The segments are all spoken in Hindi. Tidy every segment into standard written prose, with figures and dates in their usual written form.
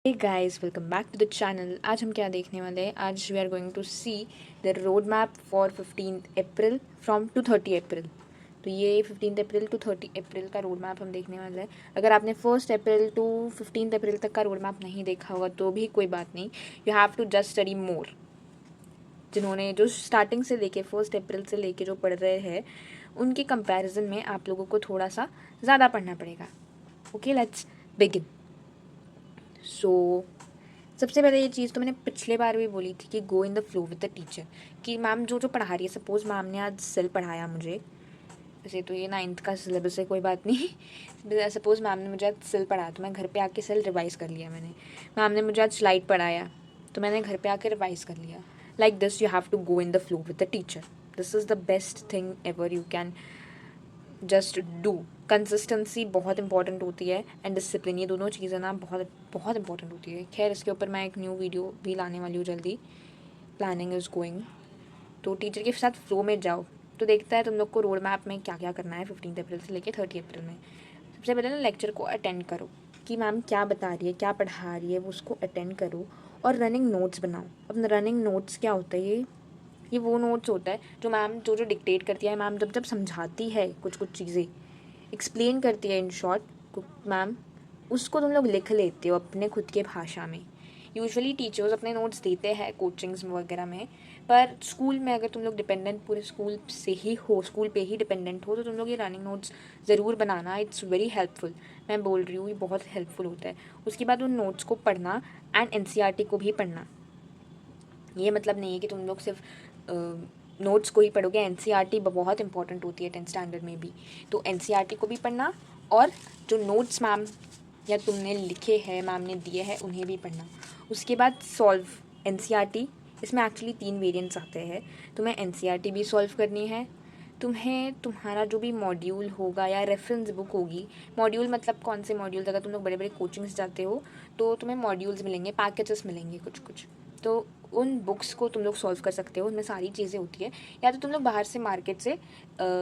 Hey guys, welcome back to the channel. आज हम क्या देखने वाले हैं? आज we are going to see the road map for 15 April from to 30 April. तो ये 15 अप्रैल टू 30 अप्रैल का रोड मैप हम देखने वाले हैं। अगर आपने 1 अप्रैल टू 15 अप्रैल तक का रोड मैप नहीं देखा होगा तो भी कोई बात नहीं, you have to just study more. जिन्होंने जो स्टार्टिंग से लेके 1 अप्रैल से लेके जो पढ़ रहे हैं उनके कंपैरिजन में आप लोगों को थोड़ा सा ज़्यादा पढ़ना पड़ेगा। Okay, let's begin. सो सबसे पहले ये चीज़ तो मैंने पिछले बार भी बोली थी कि go in the flow with the teacher, कि मैम जो जो पढ़ा रही है, सपोज़ मैम ने आज सेल पढ़ाया मुझे, वैसे तो ये 9th का सिलेबस है, कोई बात नहीं। सपोज़ मैम ने मुझे आज सेल पढ़ाया तो मैं घर पे आके सेल रिवाइज़ कर लिया मैंने। मैम ने मुझे आज स्लाइड पढ़ाया तो मैंने घर पे आके रिवाइज़ कर लिया। Like this you have to go in the flow with the teacher. This is the best thing ever you can just do. Consistency बहुत इंपॉर्टेंट होती है एंड डिसिप्लिन, ये दोनों चीज़ें ना बहुत बहुत इंपॉर्टेंट होती है। खैर, इसके ऊपर मैं एक न्यू वीडियो भी लाने वाली हूँ जल्दी। Planning is going. तो टीचर के साथ फ्लो में जाओ तो देखता है तुम लोग को रोड मैप में क्या क्या करना है 15 अप्रैल से लेकर 30 अप्रैल में। सबसे पहले ना लेक्चर को अटेंड करो कि मैम क्या बता रही है, क्या पढ़ा रही है, वो उसको अटेंड करो और रनिंग नोट्स बनाओ। अब रनिंग नोट्स क्या होता है? ये वो नोट्स होता है जो मैम जो जो डिक्टेट करती है, मैम जब जब समझाती है कुछ कुछ चीज़ें एक्सप्लेन करती है इन शॉर्ट मैम, उसको तुम लोग लिख लेते हो अपने खुद के भाषा में। यूजुअली टीचर्स अपने नोट्स देते हैं कोचिंग्स वगैरह में, पर स्कूल में अगर तुम लोग डिपेंडेंट पूरे स्कूल से ही हो, स्कूल पे ही डिपेंडेंट हो, तो तुम लोग ये रनिंग नोट्स ज़रूर बनाना। It's very helpful. मैं बोल रही हूँ, ये बहुत हेल्पफुल होता है। उसके बाद उन नोट्स को पढ़ना एंड एनसीईआरटी को भी पढ़ना। ये मतलब नहीं है कि तुम लोग सिर्फ नोट्स को ही पढ़ोगे। एनसीईआरटी बहुत इंपॉर्टेंट होती है 10th स्टैंडर्ड में भी, तो एनसीईआरटी को भी पढ़ना और जो नोट्स मैम या तुमने लिखे हैं, मैम ने दिए हैं, उन्हें भी पढ़ना। उसके बाद सॉल्व एनसीईआरटी। इसमें एक्चुअली 3 वेरिएंट्स आते हैं। तुम्हें एनसीईआरटी भी सॉल्व करनी है, तुम्हें तुम्हारा जो भी मॉड्यूल होगा या रेफरेंस बुक होगी। मॉड्यूल मतलब कौन से मॉड्यूल्स? अगर तुम लोग बड़े बड़े कोचिंग्स जाते हो तो तुम्हें मॉड्यूल्स मिलेंगे, पैकेजेस मिलेंगे कुछ कुछ, तो उन बुक्स को तुम लोग सॉल्व कर सकते हो। उनमें सारी चीज़ें होती है। या तो तुम लोग बाहर से मार्केट से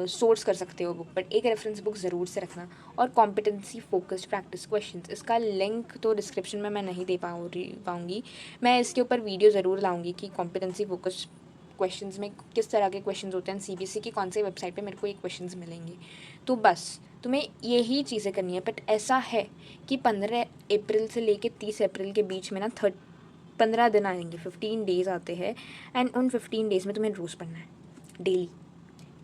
सोर्स कर सकते हो बुक, बट एक रेफरेंस बुक ज़रूर से रखना। और कॉम्पिटेंसी फोकस्ड प्रैक्टिस क्वेश्चंस, इसका लिंक तो डिस्क्रिप्शन में मैं नहीं दे पाऊँगी। मैं इसके ऊपर वीडियो ज़रूर लाऊंगी कि कॉम्पिटेंसी फोकस्ड क्वेश्चंस में किस तरह के क्वेश्चंस होते हैं, सीबीएसई की कौन से वेबसाइट पे मेरे को ये क्वेश्चंस मिलेंगे। तो बस तुम्हें यही चीज़ें करनी है। बट ऐसा है कि 15 अप्रैल से लेके 30 अप्रैल के बीच में ना 15 दिन आएंगे, 15 डेज़ आते हैं। एंड उन 15 डेज़ में तुम्हें रोज़ पढ़ना है, डेली।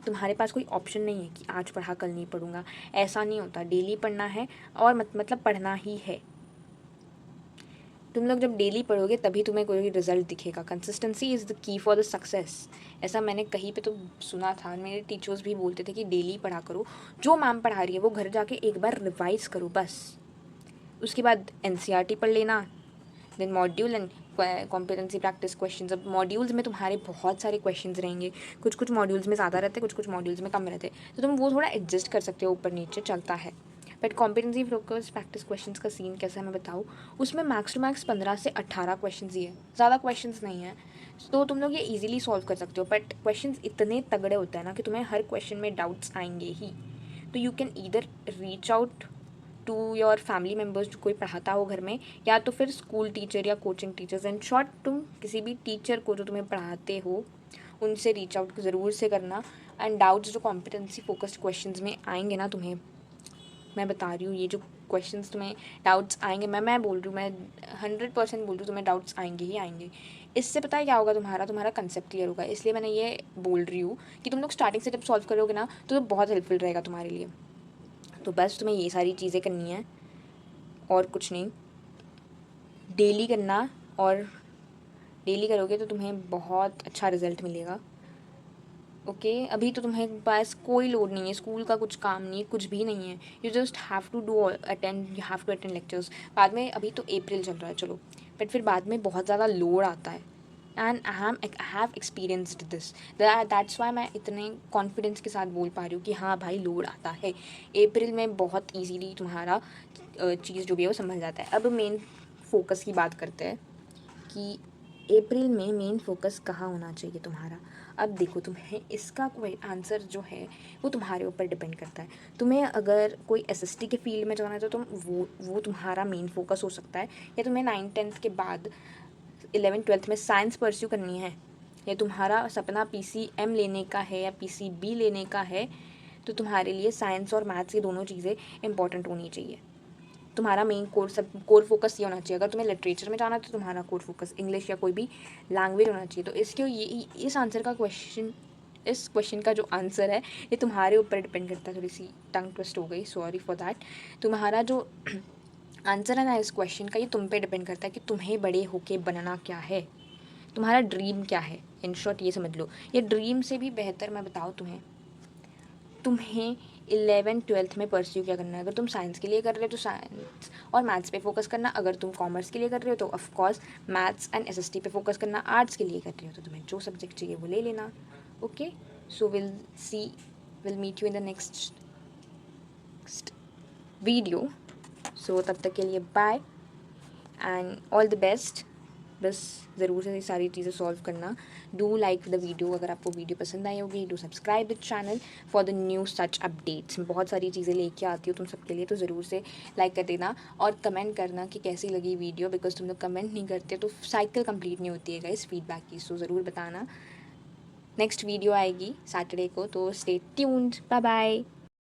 तुम्हारे पास कोई ऑप्शन नहीं है कि आज पढ़ा कल नहीं पढ़ूंगा, ऐसा नहीं होता। डेली पढ़ना है और मतलब पढ़ना ही है। तुम लोग जब डेली पढ़ोगे तभी तुम्हें कोई रिजल्ट दिखेगा। Consistency is the key for the success. ऐसा मैंने कहीं पे तो सुना था, मेरे टीचर्स भी बोलते थे कि डेली पढ़ा करो। जो मैम पढ़ा रही है वो घर जाके एक बार रिवाइज करो बस। उसके बाद एनसीईआरटी पढ़ लेना, then module and competency practice questions. अब मॉड्यूल्स में तुम्हारे बहुत सारे क्वेश्चंस रहेंगे। कुछ कुछ मॉड्यूल्स में ज़्यादा रहते हैं, कुछ कुछ मॉड्यूल्स में कम रहते हैं, तो तुम वो थोड़ा एडजस्ट कर सकते हो, ऊपर नीचे चलता है। But competency focus practice questions का सीन कैसा है मैं बताऊँ। उसमें मैक्स टू मैक्स 15 से 18 क्वेश्चंस ही है, ज़्यादा क्वेश्चंस नहीं है। तो तुम लोग ये इजीली सॉल्व कर सकते हो। बट क्वेश्चंस इतने तगड़े होते हैं ना कि तुम्हें हर क्वेश्चन में डाउट्स आएंगे ही। तो you can either reach out to your family members, जो कोई पढ़ाता हो घर में, या तो फिर स्कूल टीचर या कोचिंग टीचर्स। इन शॉर्ट, तुम किसी भी टीचर को जो तुम्हें पढ़ाते हो उनसे रीच आउट ज़रूर से करना। एंड डाउट्स जो कॉम्पिटेंसी फोकस्ड क्वेश्चंस में आएंगे ना, तुम्हें मैं बता रही हूँ, ये जो क्वेश्चंस तुम्हें डाउट्स आएंगे, मैं बोल रही हूँ, मैं 100% बोल रही हूँ, तुम्हें डाउट्स आएंगे ही आएंगे। इससे पता है क्या होगा? तुम्हारा कंसेप्ट क्लियर होगा। इसलिए मैंने ये बोल रही हूँ कि तुम लोग स्टार्टिंग से जब सॉल्व करोगे ना तो बहुत हेल्पफुल रहेगा तुम्हारे लिए। तो बस तुम्हें ये सारी चीज़ें करनी है और कुछ नहीं। डेली करना, और डेली करोगे तो तुम्हें बहुत अच्छा रिजल्ट मिलेगा। ओके, अभी तो तुम्हें पास कोई लोड नहीं है, स्कूल का कुछ काम नहीं है, कुछ भी नहीं है। You just have to do attend, you have to attend lectures. बाद में, अभी तो अप्रैल चल रहा है चलो, बट फिर बाद में बहुत ज़्यादा लोड आता है। And I have experienced this, that's why मैं इतने कॉन्फिडेंस के साथ बोल पा रही हूँ कि हाँ भाई, लोड आता है। अप्रैल में बहुत ईजीली तुम्हारा चीज़ जो भी है वो संभल जाता है। अब मेन फोकस की बात करते हैं कि अप्रैल में मेन फोकस कहाँ होना चाहिए तुम्हारा? अब देखो, तुम्हें इसका कोई आंसर जो है वो तुम्हारे ऊपर डिपेंड करता है। तुम्हें अगर कोई एसएसटी के फील्ड में जाना है तो तुम वो तुम्हारा मेन फोकस हो सकता है, या तुम्हें 9th-10th के बाद 11th-12th में साइंस परस्यू करनी है, या तुम्हारा सपना पीसीएम लेने का है या पीसीबी लेने का है, तो तुम्हारे लिए साइंस और मैथ्स ये दोनों चीज़ें इंपॉर्टेंट होनी चाहिए। तुम्हारा मेन कोर फोकस ये होना चाहिए। अगर तुम्हें लिटरेचर में जाना है तो तुम्हारा कोर फोकस इंग्लिश या कोई भी लैंग्वेज होना चाहिए। तो इसके इस क्वेश्चन का जो आंसर है ये तुम्हारे ऊपर डिपेंड करता है। थोड़ी सी टंग ट्विस्ट हो गई, सॉरी फॉर दैट। तुम्हारा जो आंसर है ना इस क्वेश्चन का, ये तुम पे डिपेंड करता है कि तुम्हें बड़े होके बनना क्या है, तुम्हारा ड्रीम क्या है। इन शॉर्ट ये समझ लो, ये ड्रीम से भी बेहतर मैं बताऊँ तुम्हें 11th-12th में परस्यू क्या करना है। अगर तुम साइंस के लिए कर रहे हो तो साइंस और मैथ्स पे फोकस करना। अगर तुम कॉमर्स के लिए कर रहे हो तो of course maths and SST पे फोकस करना। आर्ट्स के लिए कर रहे हो तो तुम्हें जो सब्जेक्ट चाहिए वो ले लेना। Okay, so will meet you in the next video. So तब तक के लिए bye and all the best. बस ज़रूर से सारी चीज़ें सॉल्व करना। डू लाइक द वीडियो, अगर आपको वीडियो पसंद आई होगी। Do subscribe the channel for the new such updates. मैं बहुत सारी चीज़ें लेके आती हूँ तुम सबके लिए, तो ज़रूर से लाइक कर देना और कमेंट करना कि कैसी लगी वीडियो। बिकॉज तुम लोग कमेंट नहीं करते तो साइकिल कंप्लीट नहीं होती है गाइस फीडबैक की। सो ज़रूर बताना। नेक्स्ट वीडियो आएगी सैटरडे को, तो स्टे ट्यून्ड। Bye bye.